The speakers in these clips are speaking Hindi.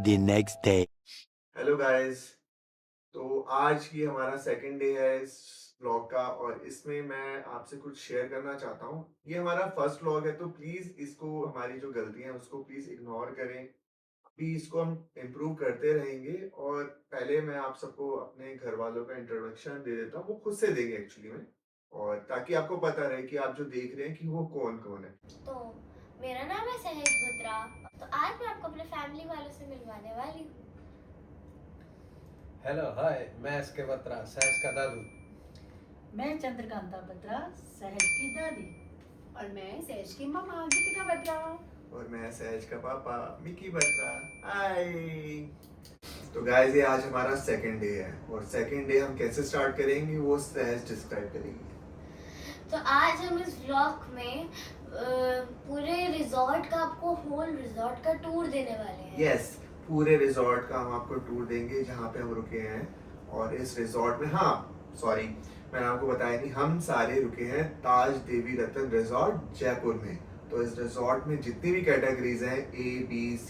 the next day. Hello guys, तो आज की हमारा सेकंड डे है इस व्लॉग का और इसमें मैं आपसे कुछ शेयर करना चाहता हूँ। ये हमारा फर्स्ट व्लॉग है तो प्लीज़ इसको हमारी जो गलतियाँ हैं उसको प्लीज़ इग्नोर करें। अभी इसको हम इम्प्रूव करते रहेंगे और पहले मैं आप सबको अपने घर वालों का इंट्रोडक्शन दे देता हूँ। वो खुद से देंगे एक्चुअली में, और ताकि आपको पता रहे कि आप जो देख रहे हैं कि वो कौन-कौन है। तो मेरा नाम है सहज बत्रा। तो आज मैं आपको अपने फैमिली वालों से मिलवाने वाली हूँ। हेलो हाय, मैं एसके बत्रा, सहज का दादू। मैं चंद्रकांता बत्रा, सहज की दादी। और मैं सहज की मामा गीतिका बत्रा। और मैं सहज का पापा मिकी बत्रा। हाय। तो गाइस, ये आज हमारा सेकंड डे है और सेकंड डे हम कैसे स्टार्ट करेंगे वो सहज डिस्क्राइब करेंगे। तो आज हम इस व्लॉग में पूरे रिजॉर्ट का, आपको होल रिजॉर्ट का टूर देने वाले हैं। यस, पूरे रिजॉर्ट का हम आपको टूर देंगे जहाँ पे हम रुके हैं। और इस रिजॉर्ट में, मैंने आपको बताया नहीं, हम सारे रुके हैं ताज देवी रतन रिजॉर्ट जयपुर में। तो इस रिजॉर्ट में जितनी भी कैटेगरीज हैं ABC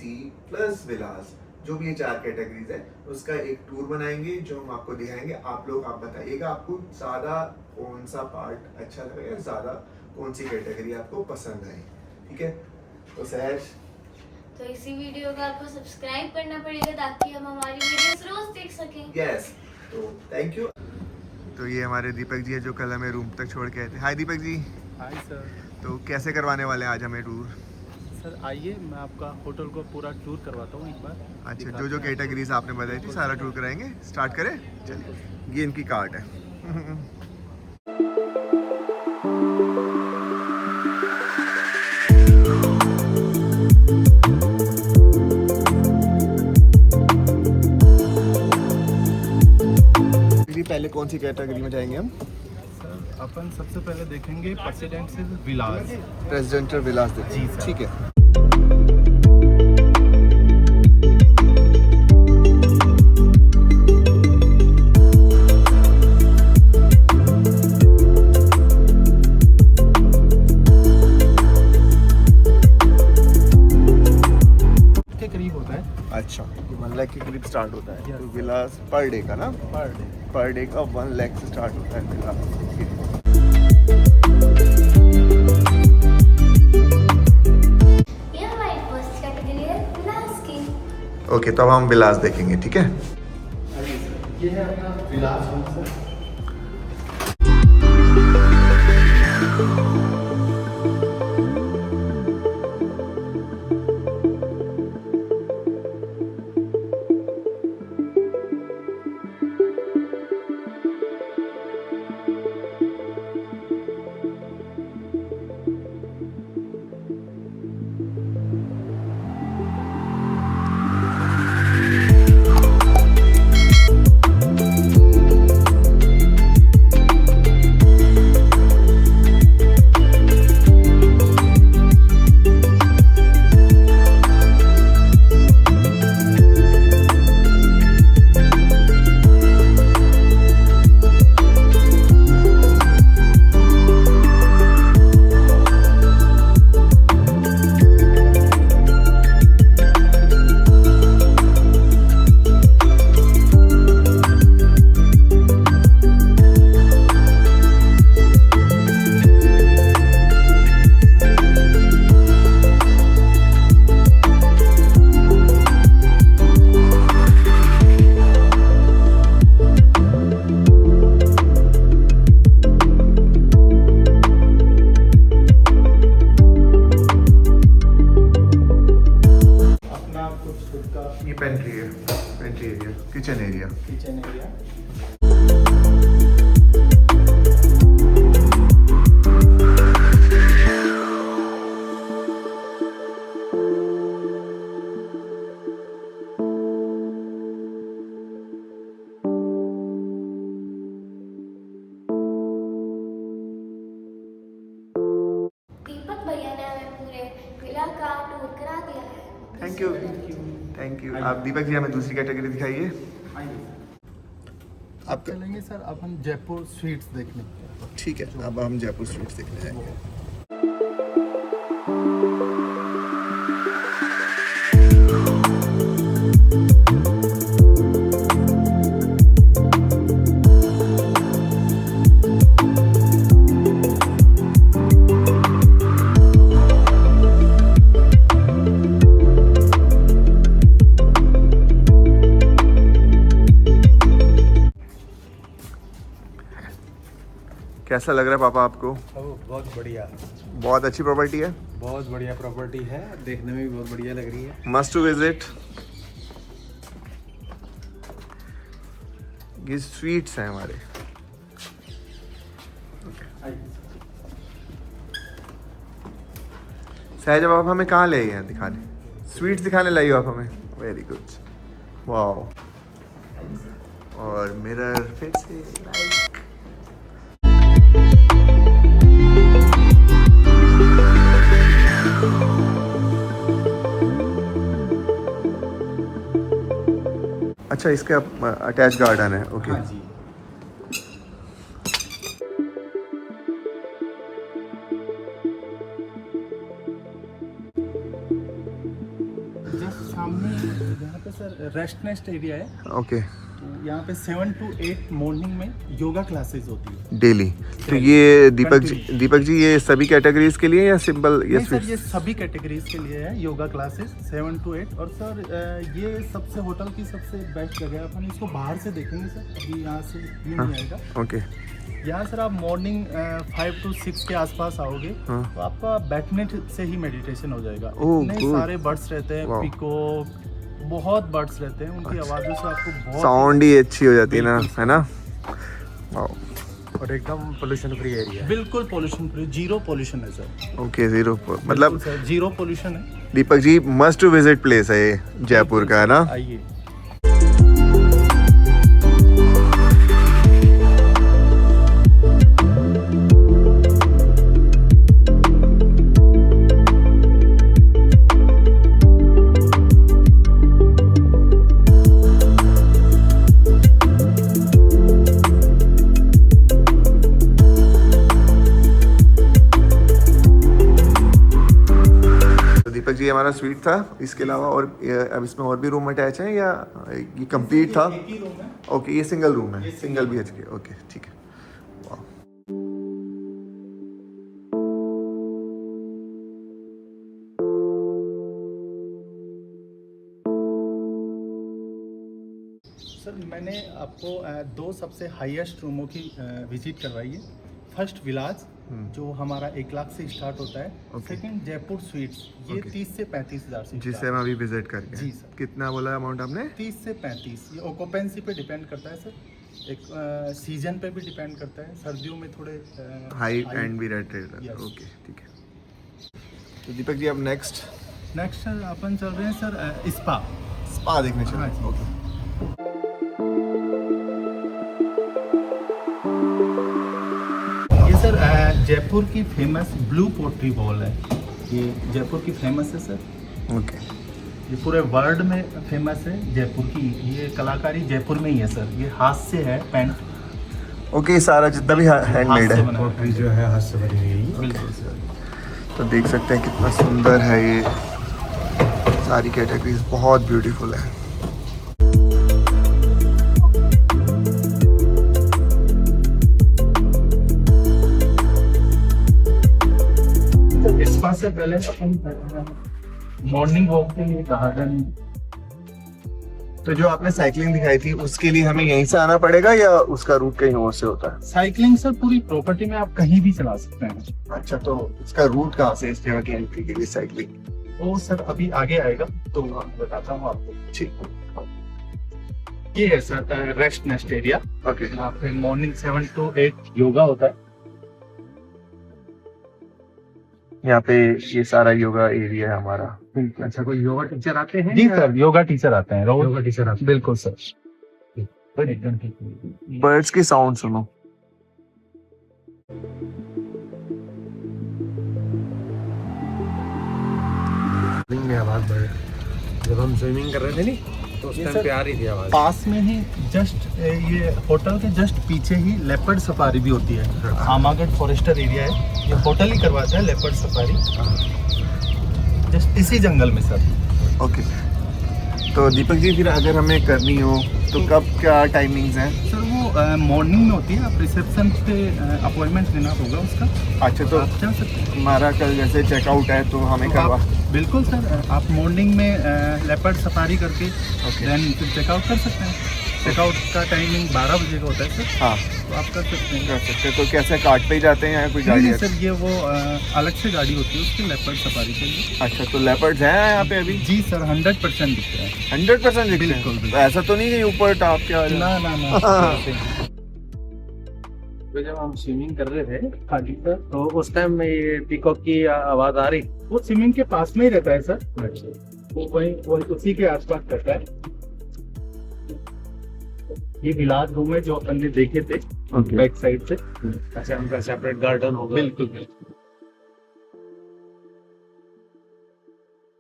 प्लस विलास, जो भी ये 4 कैटेगरीज है, उसका एक टूर बनाएंगे जो हम आपको दिखाएंगे। आप बताइएगा आपको ज्यादा कौन सा पार्ट अच्छा लगा या ज्यादा कौन सी कैटेगरी आपको पसंद आई। ठीक है, तो सहज, तो इसी वीडियो को आपको सब्सक्राइब करना पड़ेगा ताकि हम हमारी वीडियोस रोज देख सकें। यस, तो थैंक यू। तो ये हमारे दीपक जी है जो कल हमें रूम तक छोड़ के आए थे। Hi Deepak ji. Hi sir. तो कैसे करवाने वाले हैं आज हमें टूर? सर आइए, मैं आपका होटल को पूरा टूर करवाता हूँ एक बार। अच्छा, जो कैटेगरीज आपने बताई थी सारा टूर कराएंगे। स्टार्ट करें? चलिए, ये इनकी कार्ड है। पहले कौन सी कैटेगरी में जाएंगे हम? सर अपन सबसे पहले देखेंगे प्रेसिडेंशियल विलास। प्रेसिडेंशियल विलास देखते हैं। जी सर। ठीक है। के करीब होता है। अच्छा, 1 लाख के करीब स्टार्ट होता है। Yes. तो विलास पर डे का ना, पर डे का 1 लाख से स्टार्ट होता है विलास। ये हमारी फर्स्ट कैटेगरी है विलास की। ओके, तो अब हम विलास देखेंगे। ठीक है, ये है अपना विलास रूम सर। ये पेंट्री है, pantry area, kitchen area. Kitchen area. Deepak भैया ने हमें पूरे विला का टूर करा दिया है। Thank you, thank you. आप दीपक जी हमें दूसरी कैटेगरी दिखाइए। आप चलेंगे सर, अब हम जयपुर स्वीट्स देखने। ठीक है, अब हम जयपुर स्वीट्स देखने जाएंगे। कैसा लग रहा है पापा आपको? बहुत बढ़िया, बहुत अच्छी प्रॉपर्टी है, बहुत बढ़िया प्रॉपर्टी है, देखने में भी बहुत बढ़िया लग रही है। Must to visit. ये स्वीट्स हैं हमारे। सहज आप हमें कहाँ ले गए हैं दिखाने? स्वीट्स दिखाने लाई हो आप हमें? Very good, wow. और मिरर फिर से लाइक अच्छा, इसका अटैच गार्डन है। ओके हाँ जी। जस्ट सामने यहाँ पे सर रेस्ट नेस्ट एरिया है। ओके, तो यहाँ पे 7 to 8 मॉर्निंग में योगा क्लासेस होती है डेली। तो ये दीपक जी ये सभी कैटेगरीज के लिए या सिंपल? नहीं सर, ये सभी कैटेगरीज के लिए है योगा क्लासेस 7 to 8। और सर ये सबसे होटल की सबसे बेस्ट जगह है। अपन इसको बाहर से देखेंगे सर, अभी यहाँ से ये नहीं आएगा। ओके, यहाँ सर आप मॉर्निंग 5 to 6 के आसपास आओगे तो आपका बैठने से ही मेडिटेशन हो जाएगा। इतने सारे बर्ड्स रहते हैं, पीकॉक, बहुत बर्ड्स रहते हैं, उनकी आवाज़ों से आपको बहुत साउंड ही अच्छी हो जाती है ना, है ना? वाओ। और एकदम पोल्यूशन फ्री एरिया, बिल्कुल पोल्यूशन फ्री, जीरो पोल्यूशन है सर। ओके, जीरो मतलब जीरो पोल्यूशन है। Deepak ji must to visit place है ये जयपुर का, है ना? आइए। दीपक जी हमारा स्वीट था, इसके अलावा और अब इसमें और भी रूम अटैच है या ये कंप्लीट था? एक ही रूम है। ओके, ये सिंगल रूम है, सिंगल BHK। ओके, ठीक है। वाह। सर मैंने आपको दो सबसे हाईएस्ट रूमों की विजिट करवाई है। फर्स्ट विलाज जो हमारा 1 लाख से स्टार्ट होता है। सेकंड जयपुर स्वीट्स, ये 30 से 35 हज़ार से जिसे हम अभी विजिट करके। जी सर। कितना बोला अमाउंट आपने? 30 से 35। ये ऑक्यूपेंसी पे डिपेंड करता है सर, एक सीजन पे भी डिपेंड करता है। सर्दियों में थोड़े हाई एंड भी रेट रहता है। Yes. ओके, ठीक है। तो दीपक जी अब नेक्स्ट सर अपन चल रहे हैं सर स्पा देखने चले। हाँ जी। ओके, ये सर जयपुर की फेमस ब्लू पोट्री बॉल है। ये जयपुर की फेमस है सर। ओके, ये पूरे वर्ल्ड में फेमस है जयपुर की। ये कलाकारी जयपुर में ही है सर। ये हाथ से है पेंट। ओके, सारा जितना भी हैंडमेड है। पोट्री जो है हाथ से बनी हुई है। बिल्कुल सर। तो देख सकते हैं कितना सुंदर है ये, सारी कैटेगरीज बहुत ब्यूटीफुल है। स्पा से पहले अपन मॉर्निंग वॉक के लिए गार्डन। तो जो आपने साइकिलिंग दिखाई थी उसके लिए हमें यहीं से आना पड़ेगा या उसका रूट कहीं और से होता है? साइकिलिंग सर पूरी प्रॉपर्टी में आप कहीं भी चला सकते हैं। अच्छा, तो इसका रूट कहाँ से इस जगह की एंट्री के लिए साइकिलिंग? वो सर अभी आगे आएगा तो मैं बताता हूँ आपको। ठीक। ये है sir rest nest area. Okay, यहाँ पे मॉर्निंग 7 to 8 योगा होता है। यहाँ पे ये सारा योगा एरिया है हमारा। अच्छा, कोई योगा टीचर आते हैं? जी सर, योगा टीचर आते हैं। योगा टीचर आते हैं, बिल्कुल सर। बर्ड्स की साउंड सुनो। में आवाज बढ़े। जब हम स्विमिंग कर रहे थे नहीं तो उस ये टाइम सर पे आ रही थी आवाज। पास में ही जस्ट ये होटल के जस्ट पीछे ही लेपर्ड सफारी भी होती है। आमागढ़ फॉरेस्टर एरिया है, ये होटल ही करवाता है लेपर्ड सफारी, जस्ट इसी जंगल में सर। ओके, तो दीपक जी फिर अगर हमें करनी हो तो कब क्या टाइमिंग्स हैं? सर वो मॉर्निंग में होती है। आप रिसेप्शन पे अपॉइंटमेंट लेना होगा उसका। अच्छा, तो आप जा सकते हैं। हमारा कल जैसे चेकआउट है तो हमें करवा। बिल्कुल सर, आप मॉर्निंग में लेपर्ड सफारी करके देन फिर चेकआउट कर सकते हैं। चेकआउट का टाइमिंग 12 बजे का होता है सर, हाँ तो आप कर सकते हैं। कर सकते हैं। तो कैसे कार्ट पे ही जाते हैं या कोई नहीं गाड़ी नहीं है? सर, ये वो अलग से गाड़ी होती है उसकी, लेपर्ड सफारी के लिए। अच्छा, तो लेपर्ड्स हैं यहाँ पे अभी? जी सर, 100% दिखते हैं। 100% दिखते हैं? बिल्कुल, तो ऐसा तो नहीं कि ऊपर टॉप के वाले? ना ना ना। तो जब हम स्विमिंग कर रहे थे खाली पर, तो उस टाइम में ये पीकॉक की आवाज आ रही। वो स्विमिंग के पास में ही रहता है सर, वो वही उसी के आसपास रहता है। ये विलास रूम है जो अपन ने देखे थे बैक साइड से। अच्छा, उनका सेपरेट गार्डन होगा। बिल्कुल।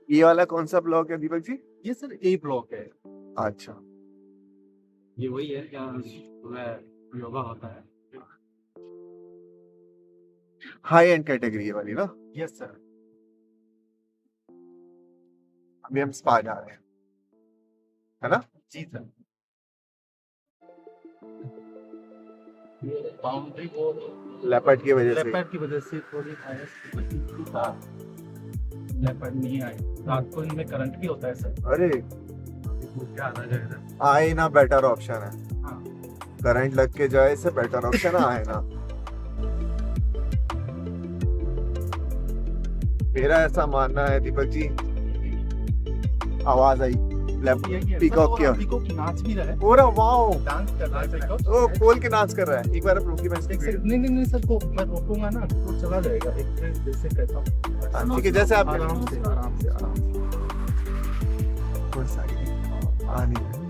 ये वाला कौन सा ब्लॉक है दीपक जी? ये सर ए ब्लॉक है। अच्छा, ये वही है जहाँ सुबह योगा होता है। हाई एंड कैटेगरी वाली ना? Yes sir. अभी हम स्पा जा रहे हैं, है ना? जी सर। बाउंड्री वो लेपर्ड की वजह से। लेपर्ड की वजह से थोड़ी लेपर्ड नहीं आए। रात को इनमें करंट भी होता है सर। अरे क्या आना चाहिए? आए ना, बेटर ऑप्शन है। हाँ। करंट लग के जाए से बेटर ऑप्शन आए ना। मेरा ऐसा मानना है दीपक जी। आवाज आई पीकॉक की। पीकॉक नाच भी रहा है, पूरा वाओ, डांस कर रहा है पीकॉक। ओ खोल के नाच कर रहा है। एक बार आप रुकिए, मैं इसकी वीडियो- नहीं सर, तो मैं रोकूंगा ना तो चला जाएगा। एक मिनट जैसे कहता हूँ। हाँ, ठीक है, जैसे आप आराम से आराम से आराम से। थोड़ा सा आ नहीं है।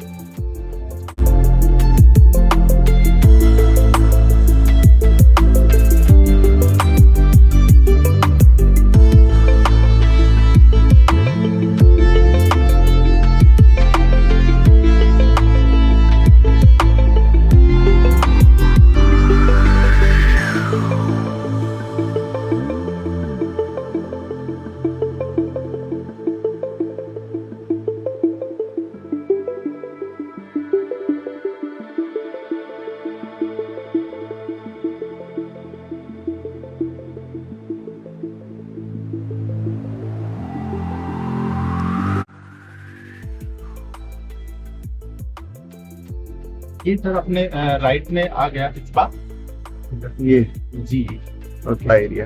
ये सर अपने राइट में आ गया स्पा। ये जी ओके एरिया।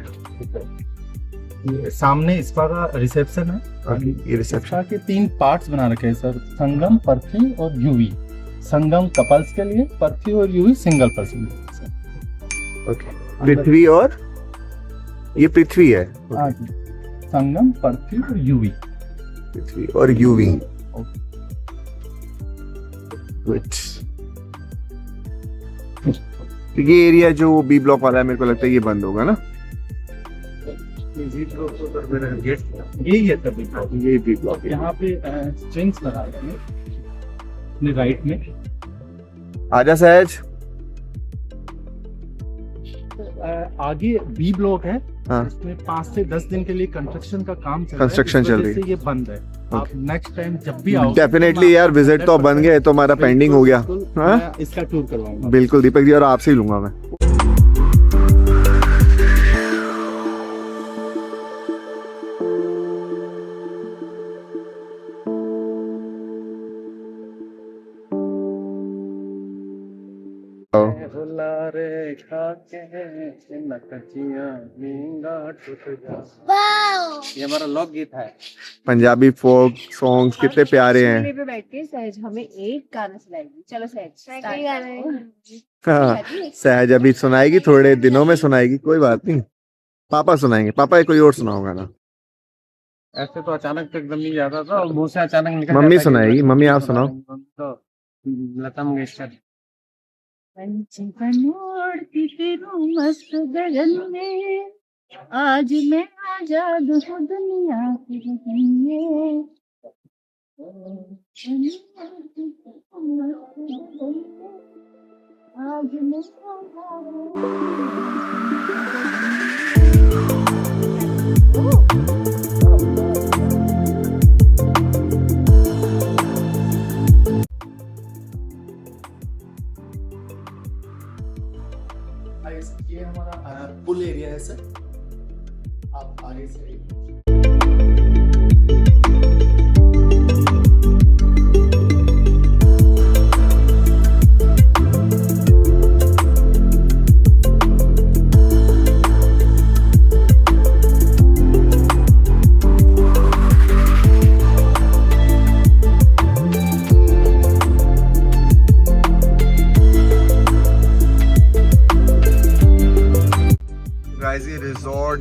ये सामने स्पा का रिसेप्शन है। ये रिसेप्शन स्पा के 3 पार्ट्स बना रखे हैं सर, संगम, पर्थी और यूवी। संगम कपल्स के लिए, पर्थी और यूवी सिंगल पर्सन। ओके। पृथ्वी और ये पृथ्वी है। हाँ जी, संगम, पर्थी और यूवी। पृथ्वी और यूवी। गुड। ये एरिया जो बी ब्लॉक वाला है, मेरे को लगता है ये बंद होगा ना? गेट यही है सर, ये बी ब्लॉक है। यहाँ पे स्ट्रिंग्स लगा रहे हैं अपने राइट में। आजा सहज। आगे बी ब्लॉक है। हाँ। इसमें 5 से 10 दिन के लिए कंस्ट्रक्शन का काम चल रहा है। कंस्ट्रक्शन इस चल वजह रही है। से ये बंद है। आप नेक्स्ट टाइम जब भी आओ, डेफिनेटली यार, विजिट तो अब बन गए, तो हमारा पेंडिंग हो गया। हाँ? मैं इसका टूर करवाऊंगा। बिल्कुल दीपक जी, और आपसे ही लूंगा मैं। वाओ, ये हमारा लोक गीत है। पंजाबी फोक सॉन्ग्स कितने प्यारे हैं। पे बैठ के सहज हमें एक गाना सुनाएगी। चलो सहज, सही गाना है। हाँ, सहज अभी सुनाएगी, थोड़े दिनों में सुनाएगी, कोई बात नहीं। पापा सुनाएंगे, पापा कोई और सुनाओ गाना। ऐसे तो अचानक तो एकदम नहीं आता था, और मुंह से अचानक निकल मम्मी जाता कि सुनाएगी, मम्मी आप सुनाओ। तो लता मंगेशकर। पंछी उड़ती फिरूं मस्त गगन में, आज मैं आजाद हूँ दुनिया की में। आज मैं ये हमारा पुल एरिया है सर। आप आगे से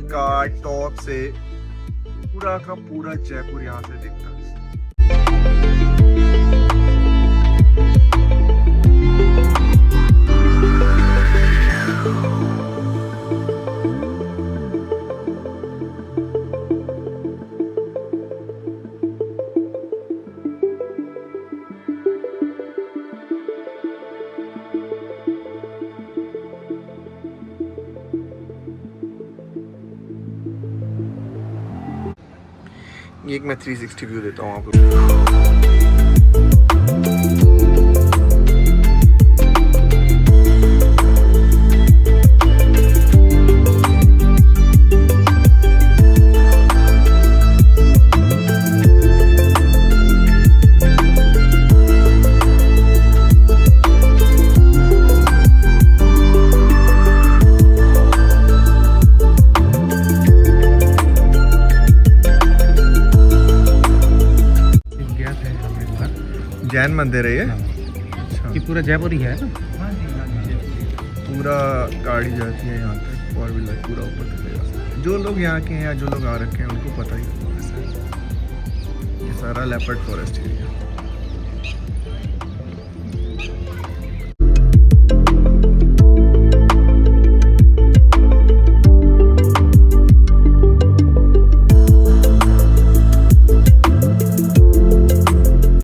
का टॉप से पूरा का पूरा जयपुर यहाँ से दिखता है। एक मैं 360 व्यू देता हूँ आपको। जैन मंदिर है ये। अच्छा, कि पूरा जयपुर ही है ना? हाँ जी हाँ जी पूरा गाड़ी जाती है यहाँ तक, 4 व्हीलर पूरा ऊपर चलेगा। जो लोग यहाँ के हैं या जो लोग आ रखे हैं उनको पता ही है। ये सारा लेपर्ड फॉरेस्ट एरिया।